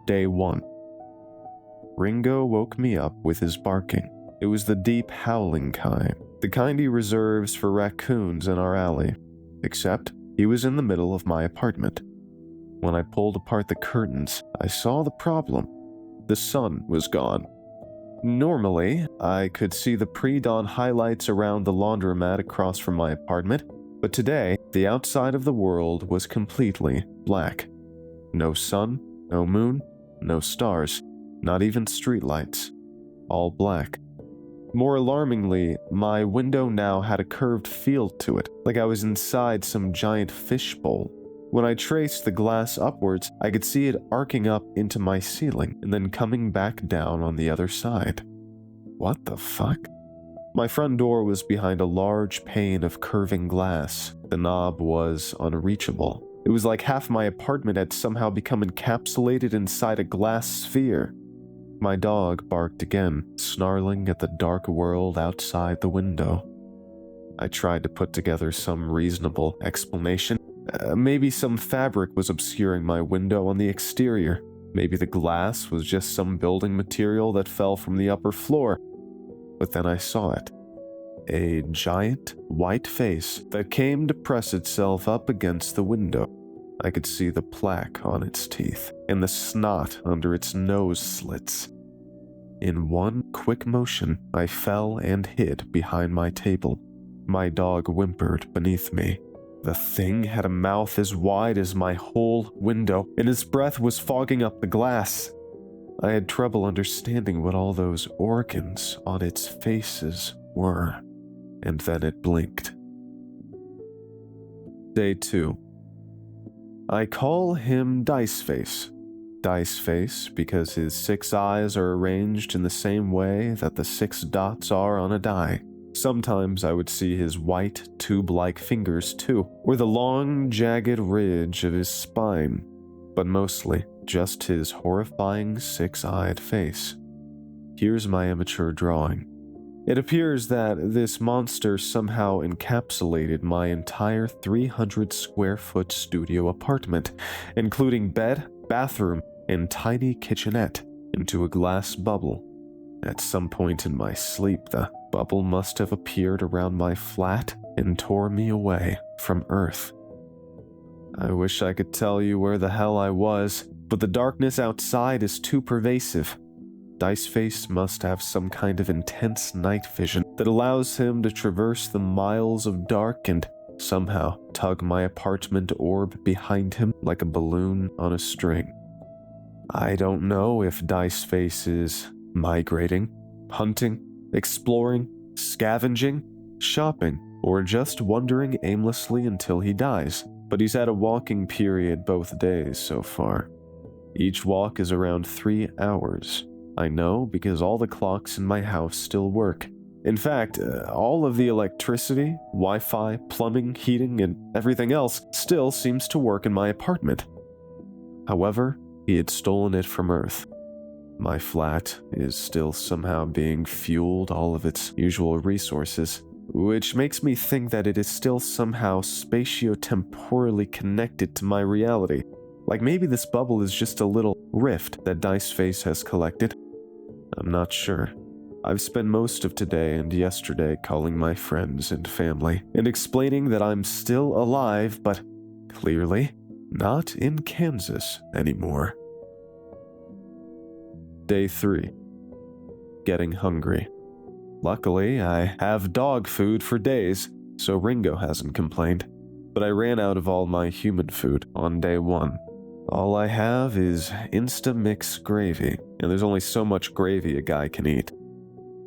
Day 1. Ringo woke me up with his barking. It was the deep howling kind, the kind he reserves for raccoons in our alley. Except, he was in the middle of my apartment. When I pulled apart the curtains, I saw the problem. The sun was gone. Normally, I could see the pre-dawn highlights around the laundromat across from my apartment, but today, the outside of the world was completely black. No sun, no moon, no stars, not even streetlights. All black. More alarmingly, my window now had a curved feel to it, like I was inside some giant fishbowl. When I traced the glass upwards, I could see it arcing up into my ceiling and then coming back down on the other side. What the fuck? My front door was behind a large pane of curving glass. The knob was unreachable. It was like half my apartment had somehow become encapsulated inside a glass sphere. My dog barked again, snarling at the dark world outside the window. I tried to put together some reasonable explanation. Maybe some fabric was obscuring my window on the exterior. Maybe the glass was just some building material that fell from the upper floor. But then I saw it. A giant white face that came to press itself up against the window. I could see the plaque on its teeth and the snot under its nose slits. In one quick motion, I fell and hid behind my table. My dog whimpered beneath me. The thing had a mouth as wide as my whole window, and its breath was fogging up the glass. I had trouble understanding what all those organs on its faces were, and then it blinked. Day 2. I call him Diceface. Diceface because his 6 eyes are arranged in the same way that the 6 dots are on a die. Sometimes I would see his white, tube-like fingers too, or the long, jagged ridge of his spine, but mostly just his horrifying 6-eyed face. Here's my amateur drawing. It appears that this monster somehow encapsulated my entire 300-square-foot studio apartment, including bed, bathroom, and tiny kitchenette, into a glass bubble. At some point in my sleep, the bubble must have appeared around my flat and tore me away from Earth. I wish I could tell you where the hell I was, but the darkness outside is too pervasive. Diceface must have some kind of intense night vision that allows him to traverse the miles of dark and somehow tug my apartment orb behind him like a balloon on a string. I don't know if Diceface is migrating, hunting, exploring, scavenging, shopping, or just wandering aimlessly until he dies, but he's had a walking period both days so far. Each walk is around 3 hours. I know because all the clocks in my house still work. In fact, all of the electricity, Wi-Fi, plumbing, heating, and everything else still seems to work in my apartment. However, he had stolen it from Earth. My flat is still somehow being fueled all of its usual resources, which makes me think that it is still somehow spatio-temporally connected to my reality. Like maybe this bubble is just a little rift that Diceface has collected. I'm not sure. I've spent most of today and yesterday calling my friends and family and explaining that I'm still alive, but clearly not in Kansas anymore. Day 3. Getting hungry. Luckily, I have dog food for days, so Ringo hasn't complained. But I ran out of all my human food on day 1. All I have is Instamix gravy, and there's only so much gravy a guy can eat.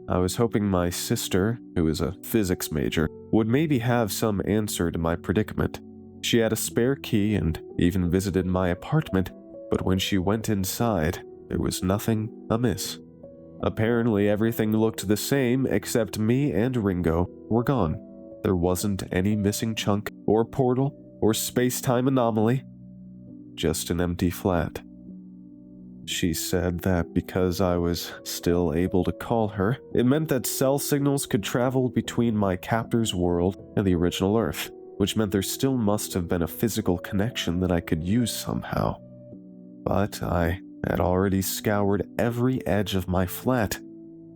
I was hoping my sister, who is a physics major, would maybe have some answer to my predicament. She had a spare key and even visited my apartment, but when she went inside, there was nothing amiss. Apparently everything looked the same except me and Ringo were gone. There wasn't any missing chunk or portal or space-time anomaly. Just an empty flat. She said that because I was still able to call her, it meant that cell signals could travel between my captor's world and the original Earth, which meant there still must have been a physical connection that I could use somehow. but I had already scoured every edge of my flat.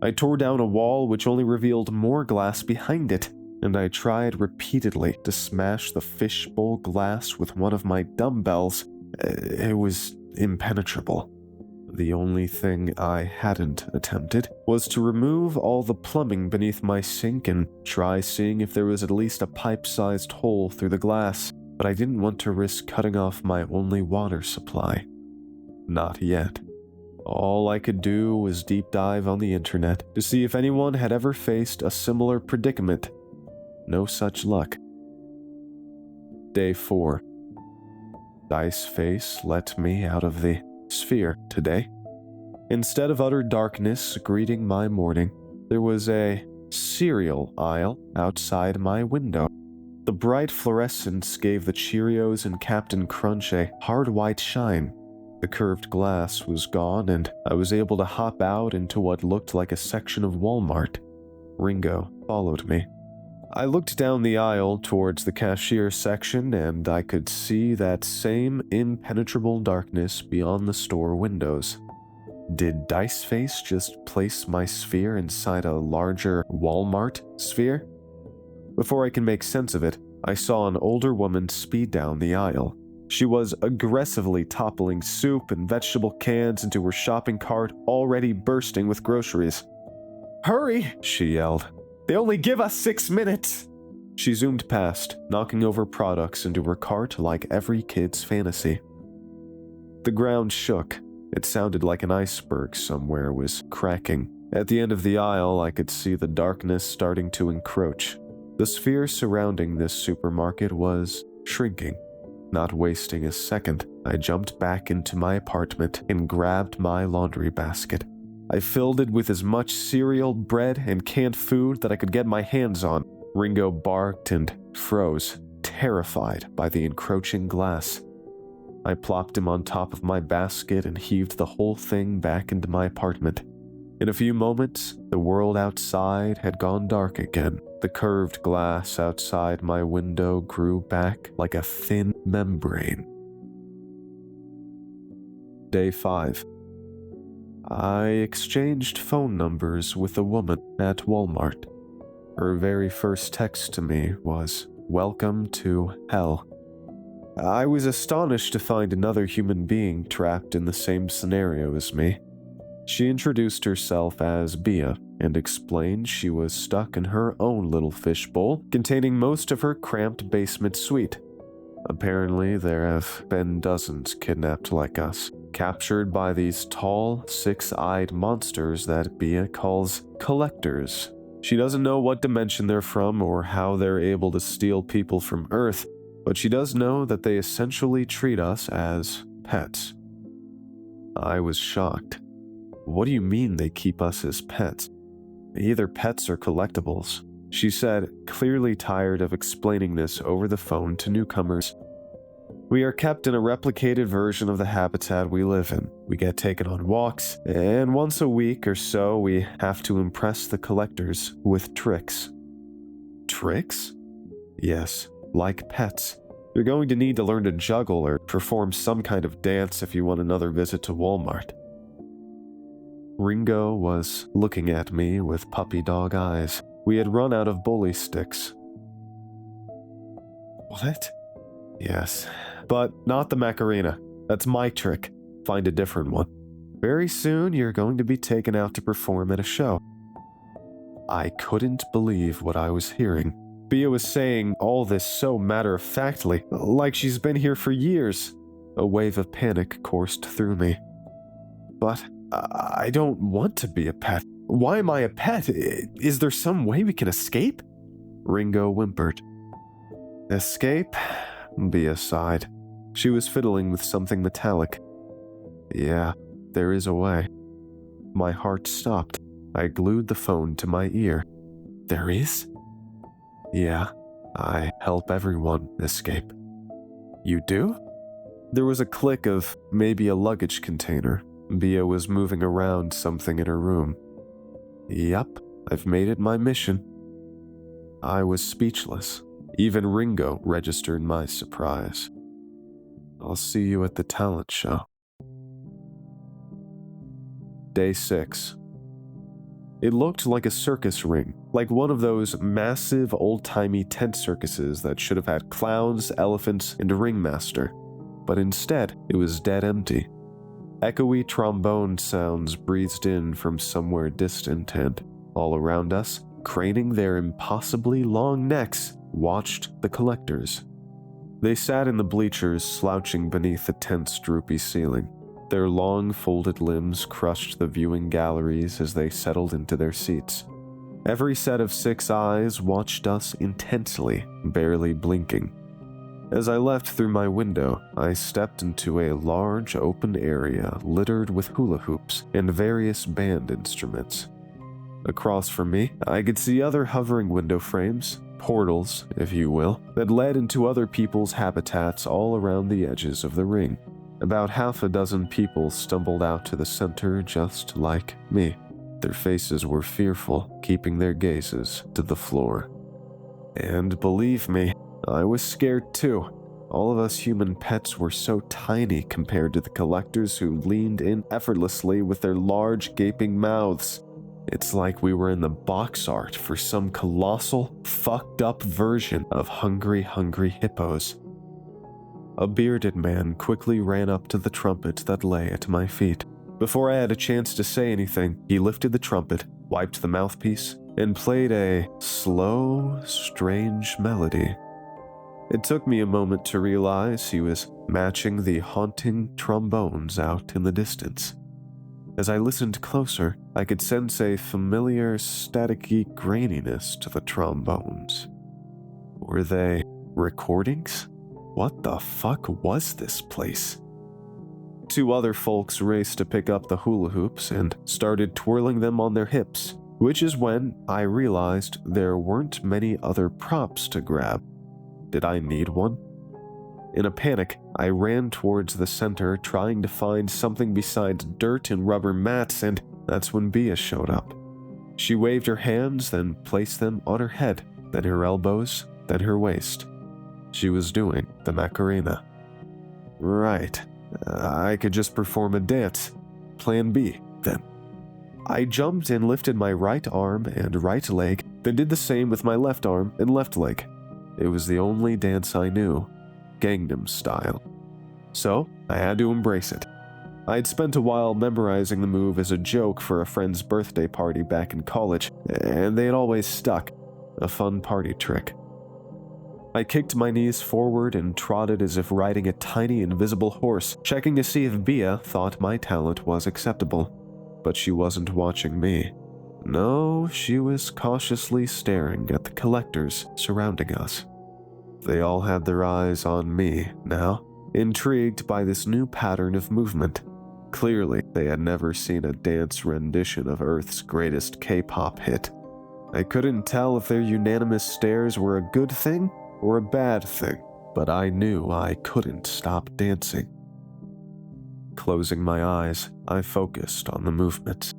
I tore down a wall which only revealed more glass behind it, and I tried repeatedly to smash the fishbowl glass with one of my dumbbells. It was impenetrable. The only thing I hadn't attempted was to remove all the plumbing beneath my sink and try seeing if there was at least a pipe-sized hole through the glass, but I didn't want to risk cutting off my only water supply. Not yet. All I could do was deep dive on the internet to see if anyone had ever faced a similar predicament. No such luck. Day 4. Diceface let me out of the sphere today. Instead of utter darkness greeting my morning, there was a cereal aisle outside my window. The bright fluorescence gave the Cheerios and Captain Crunch a hard white shine. The curved glass was gone, and I was able to hop out into what looked like a section of Walmart. Ringo followed me. I looked down the aisle towards the cashier section, and I could see that same impenetrable darkness beyond the store windows. Did Diceface just place my sphere inside a larger Walmart sphere? Before I can make sense of it, I saw an older woman speed down the aisle. She was aggressively toppling soup and vegetable cans into her shopping cart already bursting with groceries. "Hurry!" she yelled. "They only give us 6 minutes!" She zoomed past, knocking over products into her cart like every kid's fantasy. The ground shook. It sounded like an iceberg somewhere was cracking. At the end of the aisle, I could see the darkness starting to encroach. The sphere surrounding this supermarket was shrinking. Not wasting a second, I jumped back into my apartment and grabbed my laundry basket. I filled it with as much cereal, bread, and canned food that I could get my hands on. Ringo barked and froze, terrified by the encroaching glass. I plopped him on top of my basket and heaved the whole thing back into my apartment. In a few moments, the world outside had gone dark again. The curved glass outside my window grew back like a thin membrane. Day 5. I exchanged phone numbers with a woman at Walmart. Her very first text to me was, "Welcome to hell." I was astonished to find another human being trapped in the same scenario as me. She introduced herself as Bia and explained she was stuck in her own little fishbowl containing most of her cramped basement suite. Apparently, there have been dozens kidnapped like us, captured by these tall, six-eyed monsters that Bia calls collectors. She doesn't know what dimension they're from or how they're able to steal people from Earth, but she does know that they essentially treat us as pets. I was shocked. What do you mean they keep us as pets? Either pets or collectibles, she said, clearly tired of explaining this over the phone to newcomers. We are kept in a replicated version of the habitat we live in. We get taken on walks, and once a week or so we have to impress the collectors with tricks. Tricks? Yes, like pets. You're going to need to learn to juggle or perform some kind of dance if you want another visit to Walmart. Ringo was looking at me with puppy dog eyes. We had run out of bully sticks. What? Yes, but not the Macarena. That's my trick. Find a different one. Very soon you're going to be taken out to perform at a show. I couldn't believe what I was hearing. Bia was saying all this so matter-of-factly, like she's been here for years. A wave of panic coursed through me. But I don't want to be a pet. Why am I a pet? Is there some way we can escape? Ringo whimpered. Escape? Bia sighed. She was fiddling with something metallic. Yeah, there is a way. My heart stopped. I glued the phone to my ear. There is? Yeah, I help everyone escape. You do? There was a click of maybe a luggage container. Bia was moving around something in her room. Yup, I've made it my mission. I was speechless. Even Ringo registered my surprise. I'll see you at the talent show. Day 6. It looked like a circus ring, like one of those massive old-timey tent circuses that should have had clowns, elephants, and a ringmaster. But instead, it was dead empty. Echoey trombone sounds breathed in from somewhere distant, and all around us, craning their impossibly long necks, watched the collectors. They sat in the bleachers, slouching beneath the tent's droopy ceiling. Their long, folded limbs crushed the viewing galleries as they settled into their seats. Every set of 6 eyes watched us intensely, barely blinking. As I left through my window, I stepped into a large open area littered with hula hoops and various band instruments. Across from me, I could see other hovering window frames, portals, if you will, that led into other people's habitats all around the edges of the ring. About half a dozen people stumbled out to the center just like me. Their faces were fearful, keeping their gazes to the floor. And believe me, I was scared too. All of us human pets were so tiny compared to the collectors who leaned in effortlessly with their large, gaping mouths. It's like we were in the box art for some colossal, fucked up version of Hungry Hippos. A bearded man quickly ran up to the trumpet that lay at my feet. Before I had a chance to say anything, he lifted the trumpet, wiped the mouthpiece, and played a slow, strange melody. It took me a moment to realize he was matching the haunting trombones out in the distance. As I listened closer, I could sense a familiar, staticky graininess to the trombones. Were they recordings? What the fuck was this place? 2 other folks raced to pick up the hula hoops and started twirling them on their hips, which is when I realized there weren't many other props to grab. Did I need one? In a panic, I ran towards the center trying to find something besides dirt and rubber mats, and that's when Bia showed up. She waved her hands, then placed them on her head, then her elbows, then her waist. She was doing the Macarena. Right. I could just perform a dance. Plan B, then. I jumped and lifted my right arm and right leg, then did the same with my left arm and left leg. It was the only dance I knew, Gangnam style. So, I had to embrace it. I'd spent a while memorizing the move as a joke for a friend's birthday party back in college, and they had always stuck. A fun party trick. I kicked my knees forward and trotted as if riding a tiny invisible horse, checking to see if Bia thought my talent was acceptable. But she wasn't watching me. No, she was cautiously staring at the collectors surrounding us. They all had their eyes on me now, intrigued by this new pattern of movement. Clearly, they had never seen a dance rendition of Earth's greatest K-pop hit. I couldn't tell if their unanimous stares were a good thing or a bad thing, but I knew I couldn't stop dancing. Closing my eyes, I focused on the movements.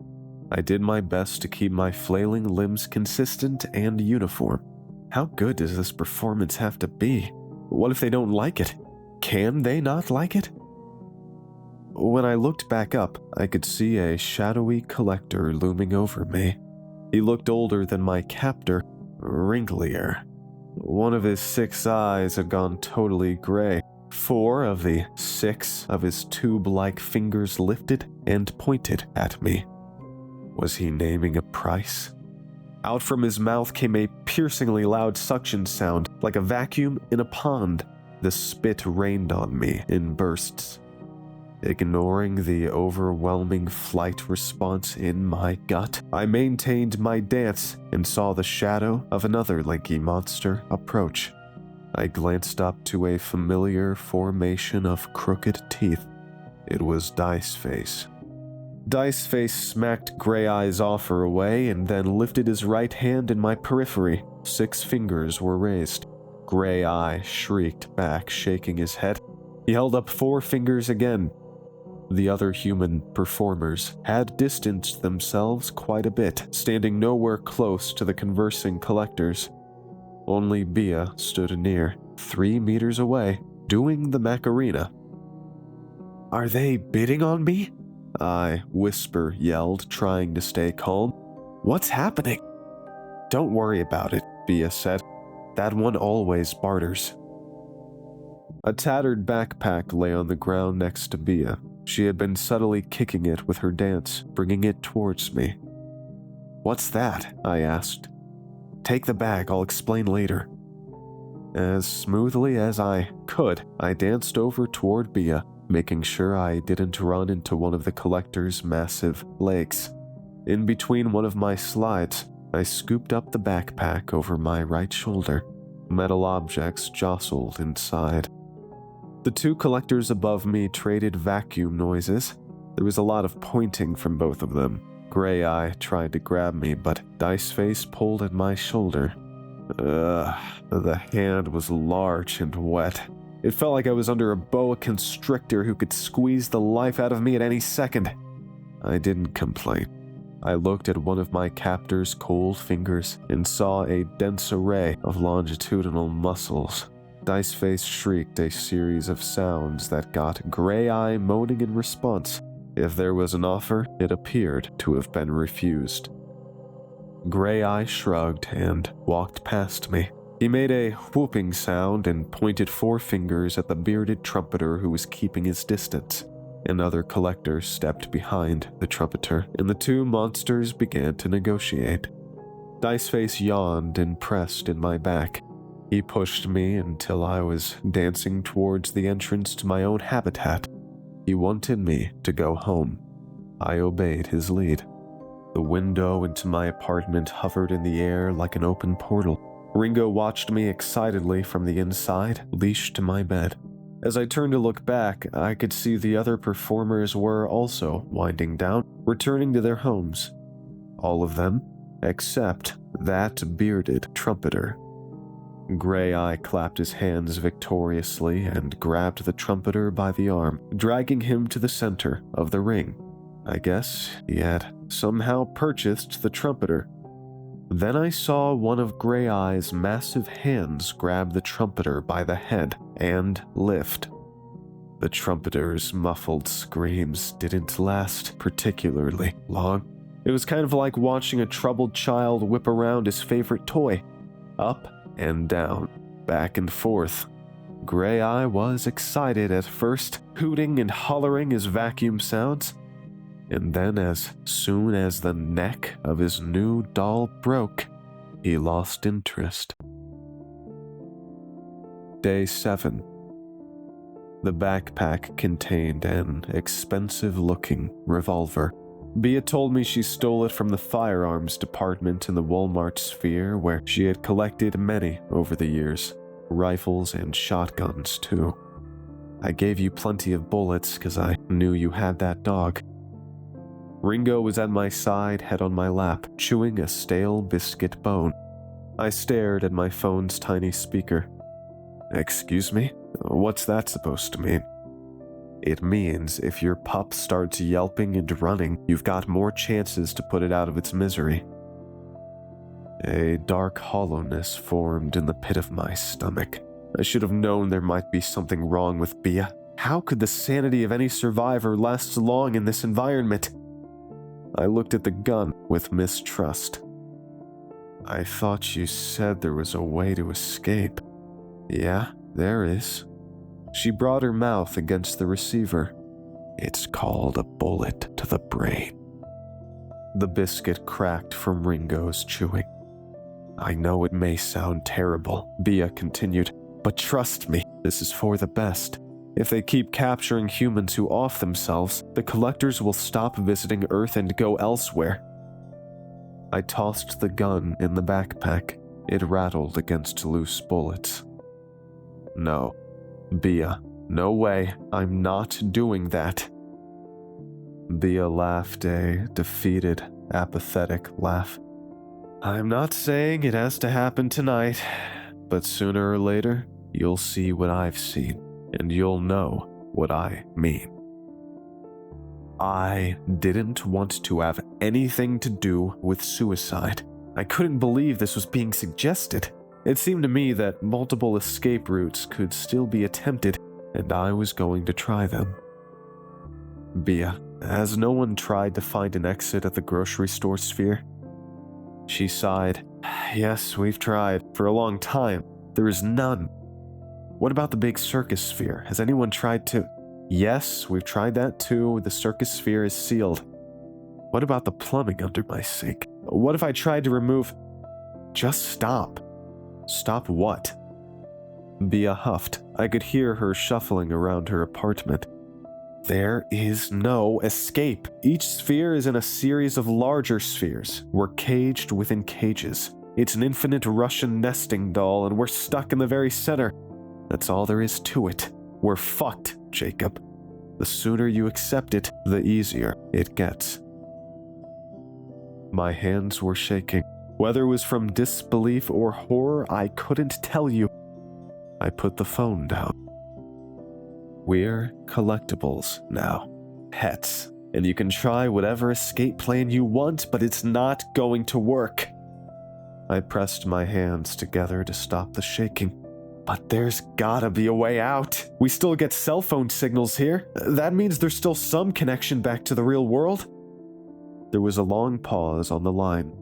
I did my best to keep my flailing limbs consistent and uniform. How good does this performance have to be? What if they don't like it? Can they not like it? When I looked back up, I could see a shadowy collector looming over me. He looked older than my captor, wrinklier. One of his 6 eyes had gone totally gray. 4 of the 6 of his tube-like fingers lifted and pointed at me. Was he naming a price? Out from his mouth came a piercingly loud suction sound, like a vacuum in a pond. The spit rained on me in bursts. Ignoring the overwhelming flight response in my gut, I maintained my dance and saw the shadow of another lanky monster approach. I glanced up to a familiar formation of crooked teeth. It was Diceface. Diceface smacked Gray Eye's offer away and then lifted his right hand in my periphery. 6 fingers were raised. Gray Eye shrieked back, shaking his head. He held up 4 fingers again. The other human performers had distanced themselves quite a bit, standing nowhere close to the conversing collectors. Only Bia stood near, 3 meters away, doing the Macarena. Are they bidding on me? I whisper yelled, trying to stay calm. What's happening? Don't worry about it, Bia said. That one always barters. A tattered backpack lay on the ground next to Bia. She had been subtly kicking it with her dance, bringing it towards me. What's that? I asked. Take the bag, I'll explain later. As smoothly as I could, I danced over toward Bia, making sure I didn't run into one of the collector's massive legs. In between one of my slides, I scooped up the backpack over my right shoulder. Metal objects jostled inside. The two collectors above me traded vacuum noises. There was a lot of pointing from both of them. Gray Eye tried to grab me, but Diceface pulled at my shoulder. The hand was large and wet. It felt like I was under a boa constrictor who could squeeze the life out of me at any second. I didn't complain. I looked at one of my captor's cold fingers and saw a dense array of longitudinal muscles. Diceface shrieked a series of sounds that got Gray Eye moaning in response. If there was an offer, it appeared to have been refused. Gray Eye shrugged and walked past me. He made a whooping sound and pointed 4 fingers at the bearded trumpeter who was keeping his distance. Another collector stepped behind the trumpeter, and the two monsters began to negotiate. Diceface yawned and pressed in my back. He pushed me until I was dancing towards the entrance to my own habitat. He wanted me to go home. I obeyed his lead. The window into my apartment hovered in the air like an open portal. Ringo watched me excitedly from the inside, leashed to my bed. As I turned to look back, I could see the other performers were also winding down, returning to their homes. All of them, except that bearded trumpeter. Gray Eye clapped his hands victoriously and grabbed the trumpeter by the arm, dragging him to the center of the ring. I guess he had somehow purchased the trumpeter. Then I saw one of Gray Eye's massive hands grab the trumpeter by the head and lift. The trumpeter's muffled screams didn't last particularly long. It was kind of like watching a troubled child whip around his favorite toy. Up and down, back and forth. Gray Eye was excited at first, hooting and hollering his vacuum sounds. And then as soon as the neck of his new doll broke, he lost interest. Day 7. The backpack contained an expensive-looking revolver. Bia told me she stole it from the firearms department in the Walmart sphere where she had collected many over the years. Rifles and shotguns, too. I gave you plenty of bullets because I knew you had that dog. Ringo was at my side, head on my lap, chewing a stale biscuit bone. I stared at my phone's tiny speaker. Excuse me? What's that supposed to mean? It means if your pup starts yelping and running, you've got more chances to put it out of its misery. A dark hollowness formed in the pit of my stomach. I should have known there might be something wrong with Bia. How could the sanity of any survivor last long in this environment? I looked at the gun with mistrust. I thought you said there was a way to escape. Yeah, there is. She brought her mouth against the receiver. It's called a bullet to the brain. The biscuit cracked from Ringo's chewing. I know it may sound terrible, Bia continued, but trust me, this is for the best. If they keep capturing humans who off themselves, the collectors will stop visiting Earth and go elsewhere. I tossed the gun in the backpack. It rattled against loose bullets. No, Bia, no way, I'm not doing that. Bia laughed a defeated, apathetic laugh. I'm not saying it has to happen tonight, but sooner or later, you'll see what I've seen. And you'll know what I mean. I didn't want to have anything to do with suicide. I couldn't believe this was being suggested. It seemed to me that multiple escape routes could still be attempted, and I was going to try them. Bia, Has no one tried to find an exit at the grocery store sphere? She sighed. Yes, we've tried. For a long time. There is none. What about the big circus sphere? Has anyone tried to... Yes, we've tried that too. The circus sphere is sealed. What about the plumbing under my sink? What if I tried to remove... Just stop. Stop what? Bia huffed. I could hear her shuffling around her apartment. There is no escape. Each sphere is in a series of larger spheres. We're caged within cages. It's an infinite Russian nesting doll, and we're stuck in the very center. That's all there is to it. We're fucked, Jacob. The sooner you accept it, the easier it gets. My hands were shaking. Whether it was from disbelief or horror, I couldn't tell you. I put the phone down. We're collectibles now. Pets. And you can try whatever escape plan you want, but it's not going to work. I pressed my hands together to stop the shaking. But there's gotta be a way out. We still get cell phone signals here. That means there's still some connection back to the real world. There was a long pause on the line.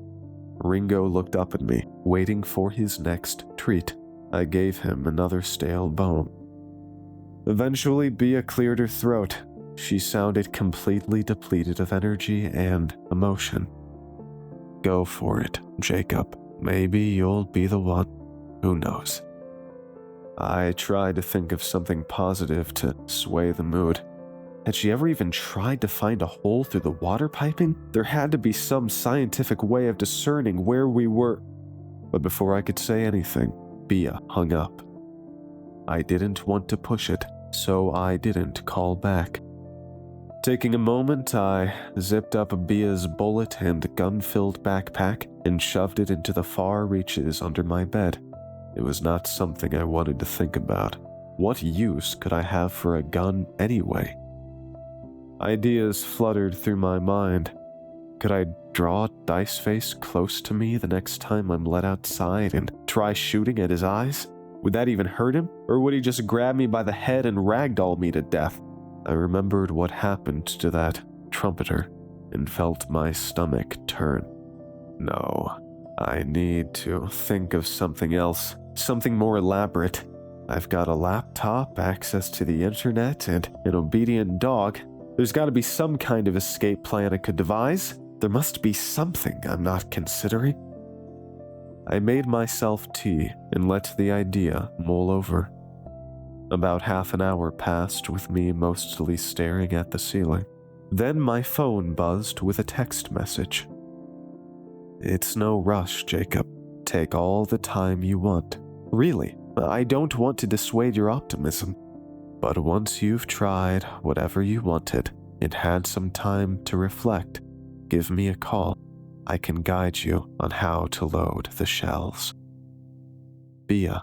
Ringo looked up at me, waiting for his next treat. I gave him another stale bone. Eventually, Bia cleared her throat. She sounded completely depleted of energy and emotion. Go for it, Jacob. Maybe you'll be the one. Who knows? I tried to think of something positive to sway the mood. Had she ever even tried to find a hole through the water piping? There had to be some scientific way of discerning where we were. But before I could say anything, Bia hung up. I didn't want to push it, so I didn't call back. Taking a moment, I zipped up Bia's bullet and gun-filled backpack and shoved it into the far reaches under my bed. It was not something I wanted to think about. What use could I have for a gun anyway? Ideas fluttered through my mind. Could I draw Diceface close to me the next time I'm let outside and try shooting at his eyes? Would that even hurt him? Or would he just grab me by the head and ragdoll me to death? I remembered what happened to that trumpeter and felt my stomach turn. No, I need to think of something else, something more elaborate. I've got a laptop, access to the internet, and an obedient dog. There's got to be some kind of escape plan I could devise. There must be something I'm not considering. I made myself tea and let the idea mull over. About half an hour passed with me mostly staring at the ceiling. Then my phone buzzed with a text message. It's no rush, Jacob. Take all the time you want. Really, I don't want to dissuade your optimism. But once you've tried whatever you wanted and had some time to reflect, give me a call. I can guide you on how to load the shells. Bia.